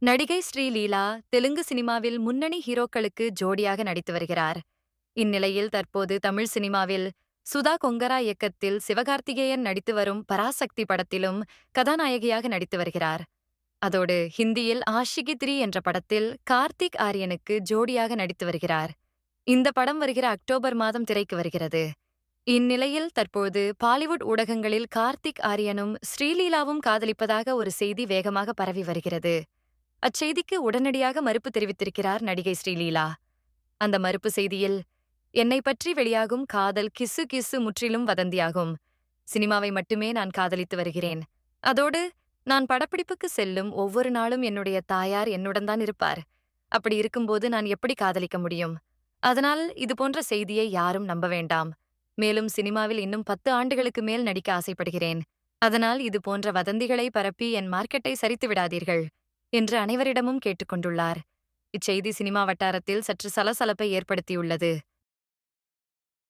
நடிகை ஸ்ரீலீலா தெலுங்கு சினிமாவில் முன்னணி ஹீரோக்களுக்கு ஜோடியாக நடித்து வருகிறார். இந்நிலையில் தற்போது தமிழ் சினிமாவில் சுதா கொங்கரா இயக்கத்தில் சிவகார்த்திகேயன் நடித்து வரும் பராசக்தி படத்திலும் கதாநாயகியாக நடித்து வருகிறார். அதோடு ஹிந்தியில் ஆஷிகி 3 என்ற படத்தில் கார்த்திக் ஆரியனுக்கு ஜோடியாக நடித்து வருகிறார். இந்த படம் வருகிற அக்டோபர் மாதம் திரைக்கு வருகிறது. இந்நிலையில் தற்போது பாலிவுட் ஊடகங்களில் கார்த்திக் ஆரியனும் ஸ்ரீலீலாவும் காதலிப்பதாக ஒரு செய்தி வேகமாக பரவி வருகிறது. அச்செய்திக்கு உடனடியாக மறுப்பு தெரிவித்திருக்கிறார் நடிகை ஸ்ரீலீலா. அந்த மறுப்பு செய்தியில், என்னை பற்றி வெளியாகும் காதல் கிசு கிசு முற்றிலும் வதந்தியாகும். சினிமாவை மட்டுமே நான் காதலித்து வருகிறேன். அதோடு நான் படப்பிடிப்புக்கு செல்லும் ஒவ்வொரு நாளும் என்னுடைய தாயார் என்னுடன் தான் இருப்பார். அப்படி இருக்கும்போது நான் எப்படி காதலிக்க முடியும்? அதனால் இது போன்ற செய்தியை யாரும் நம்ப வேண்டாம். மேலும் சினிமாவில் இன்னும் 10 ஆண்டுகளுக்கு மேல் நடிக்க ஆசைப்படுகிறேன். அதனால் இது போன்ற வதந்திகளை பரப்பி என் மார்க்கெட்டை சரித்து விடாதீர்கள் என்று அனைவரிடமும் கேட்டுக்கொண்டுள்ளார். இச்செய்தி சினிமா வட்டாரத்தில் சற்று சலசலப்பை ஏற்படுத்தியுள்ளது.